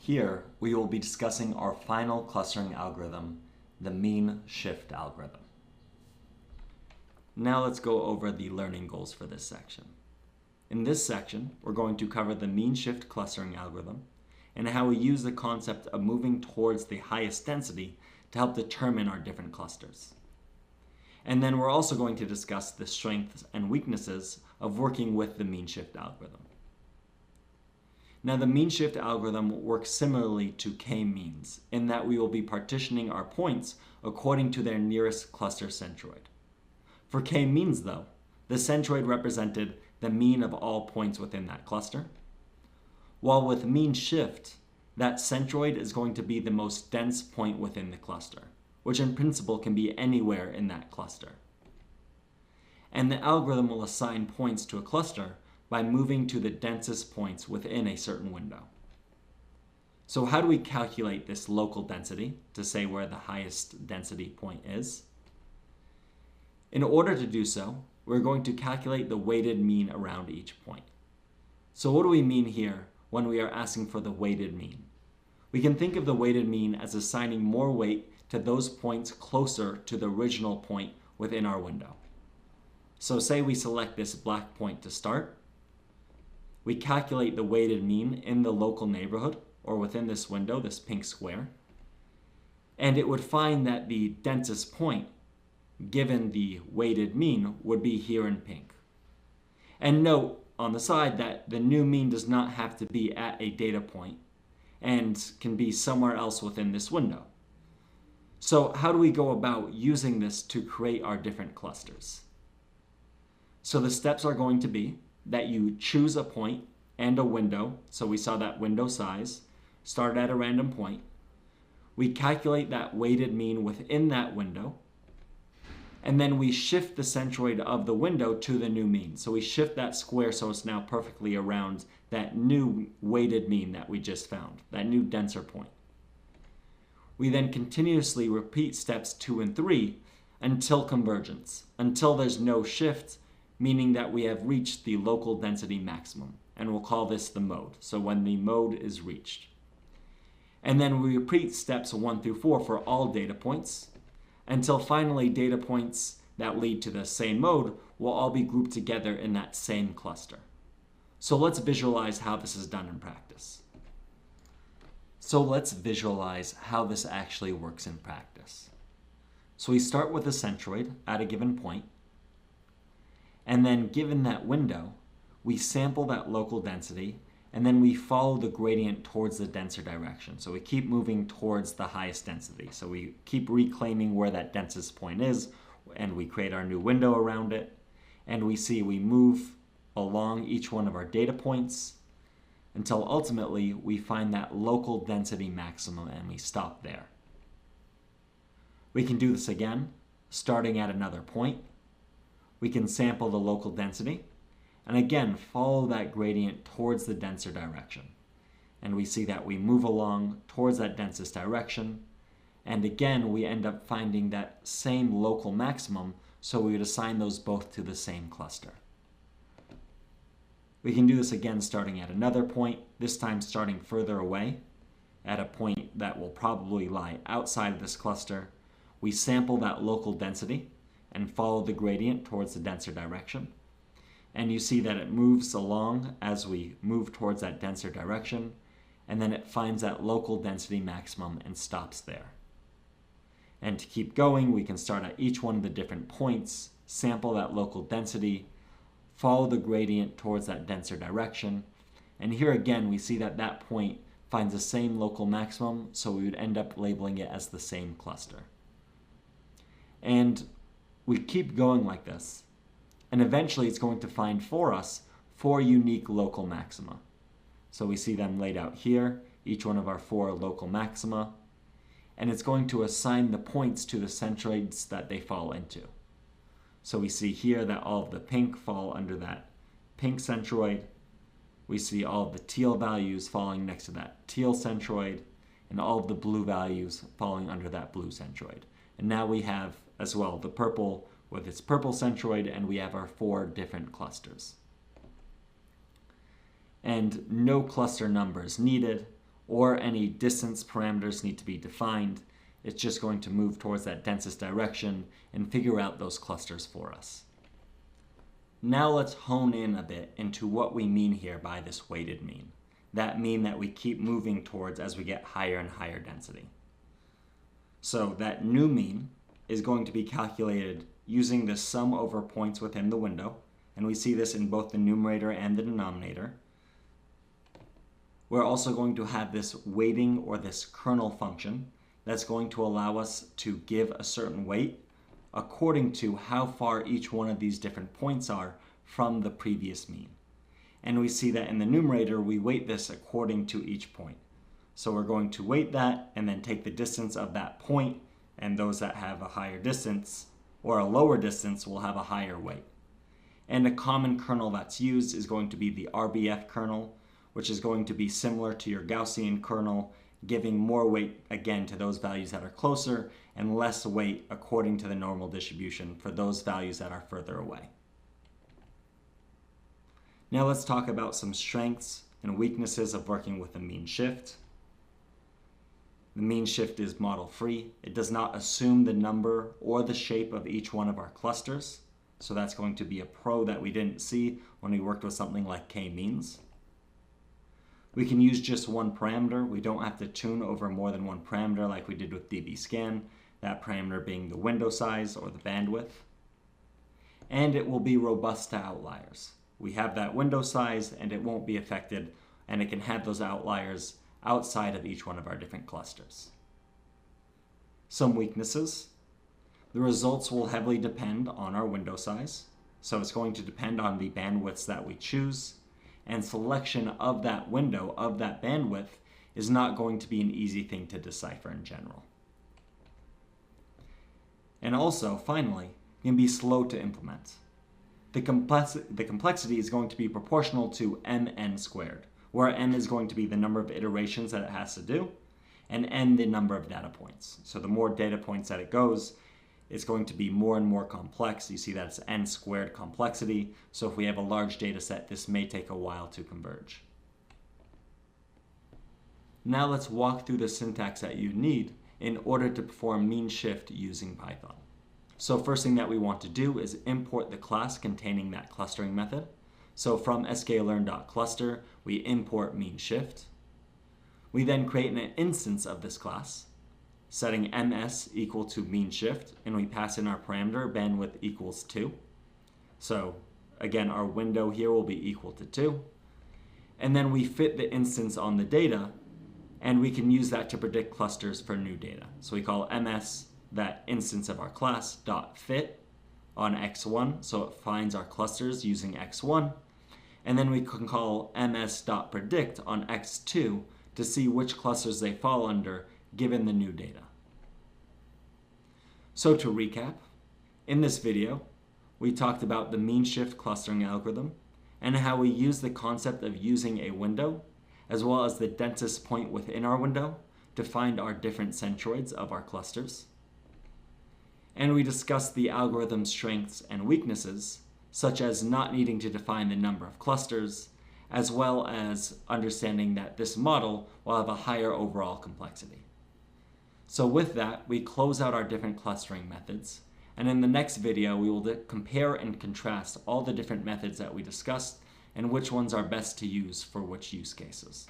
Here, we will be discussing our final clustering algorithm, the mean shift algorithm. Now let's go over the learning goals for this section. In this section, we're going to cover the mean shift clustering algorithm and how we use the concept of moving towards the highest density to help determine our different clusters. And then we're also going to discuss the strengths and weaknesses of working with the mean shift algorithm. Now, the mean shift algorithm works similarly to k-means in that we will be partitioning our points according to their nearest cluster centroid. For k-means, though, the centroid represented the mean of all points within that cluster, while with mean shift, that centroid is going to be the most dense point within the cluster, which in principle can be anywhere in that cluster. And the algorithm will assign points to a cluster by moving to the densest points within a certain window. So how do we calculate this local density to say where the highest density point is? In order to do so, we're going to calculate the weighted mean around each point. So what do we mean here when we are asking for the weighted mean? We can think of the weighted mean as assigning more weight to those points closer to the original point within our window. So say we select this black point to start. We calculate the weighted mean in the local neighborhood, or within this window, this pink square, and it would find that the densest point, given the weighted mean, would be here in pink. And note on the side that the new mean does not have to be at a data point and can be somewhere else within this window. So how do we go about using this to create our different clusters? So the steps are going to be that you choose a point and a window. So we saw that window size, start at a random point. We calculate that weighted mean within that window, and then we shift the centroid of the window to the new mean. So we shift that square so it's now perfectly around that new weighted mean that we just found, that new denser point. We then continuously repeat steps 2 and 3 until convergence, until there's no shift, meaning that we have reached the local density maximum, and we'll call this the mode, so when the mode is reached. And then we repeat steps 1 through 4 for all data points, until finally data points that lead to the same mode will all be grouped together in that same cluster. So let's visualize how this is done in practice. So let's visualize how this actually works in practice. So we start with a centroid at a given point, and then given that window, we sample that local density, and then we follow the gradient towards the denser direction. So we keep moving towards the highest density. So we keep reclaiming where that densest point is, and we create our new window around it. And we see we move along each one of our data points until ultimately we find that local density maximum and we stop there. We can do this again, starting at another point. We can sample the local density, and again, follow that gradient towards the denser direction. And we see that we move along towards that densest direction, and again, we end up finding that same local maximum, so we would assign those both to the same cluster. We can do this again starting at another point, this time starting further away, at a point that will probably lie outside of this cluster. We sample that local density and follow the gradient towards the denser direction. And you see that it moves along as we move towards that denser direction, and then it finds that local density maximum and stops there. And to keep going, we can start at each one of the different points, sample that local density, follow the gradient towards that denser direction, and here again we see that that point finds the same local maximum, so we would end up labeling it as the same cluster. And we keep going like this, and eventually it's going to find for us 4 unique local maxima. So we see them laid out here, each one of our 4 local maxima, and it's going to assign the points to the centroids that they fall into. So we see here that all of the pink fall under that pink centroid. We see all of the teal values falling next to that teal centroid, and all of the blue values falling under that blue centroid. And now we have as well the purple with its purple centroid, and we have our 4 different clusters. And no cluster numbers needed. or any distance parameters need to be defined. It's just going to move towards that densest direction and figure out those clusters for us. Now let's hone in a bit into what we mean here by this weighted mean. That mean that we keep moving towards as we get higher and higher density. So that new mean is going to be calculated using the sum over points within the window, and we see this in both the numerator and the denominator. We're also going to have this weighting or this kernel function that's going to allow us to give a certain weight according to how far each one of these different points are from the previous mean. And we see that in the numerator, we weight this according to each point. So we're going to weight that and then take the distance of that point, and those that have a higher distance or a lower distance will have a higher weight. And a common kernel that's used is going to be the RBF kernel, which is going to be similar to your Gaussian kernel, giving more weight again to those values that are closer and less weight according to the normal distribution for those values that are further away. Now let's talk about some strengths and weaknesses of working with a mean shift. The mean shift is model free. It does not assume the number or the shape of each one of our clusters. So that's going to be a pro that we didn't see when we worked with something like k-means. We can use just one parameter. We don't have to tune over more than one parameter like we did with dbScan, that parameter being the window size or the bandwidth. And it will be robust to outliers. We have that window size and it won't be affected, and it can have those outliers outside of each one of our different clusters. Some weaknesses. The results will heavily depend on our window size. So it's going to depend on the bandwidths that we choose. And selection of that window, of that bandwidth, is not going to be an easy thing to decipher in general. And also, finally, it can be slow to implement. The complexity is going to be proportional to mn squared, where n is going to be the number of iterations that it has to do, and n the number of data points. So the more data points that it goes, it's going to be more and more complex. You see that it's n squared complexity. So if we have a large data set, this may take a while to converge. Now let's walk through the syntax that you need in order to perform mean shift using Python. So first thing that we want to do is import the class containing that clustering method. So from sklearn.cluster, we import mean shift. We then create an instance of this class, setting ms equal to mean shift, and we pass in our parameter bandwidth equals 2. So again, our window here will be equal to 2. And then we fit the instance on the data, and we can use that to predict clusters for new data. So we call ms, that instance of our class, dot fit on x1, so it finds our clusters using x1. And then we can call ms.predict on x2 to see which clusters they fall under given the new data. So to recap, in this video, we talked about the mean shift clustering algorithm and how we use the concept of using a window as well as the densest point within our window to find our different centroids of our clusters. And we discussed the algorithm's strengths and weaknesses, such as not needing to define the number of clusters, as well as understanding that this model will have a higher overall complexity. So with that, we close out our different clustering methods, and in the next video we will compare and contrast all the different methods that we discussed and which ones are best to use for which use cases.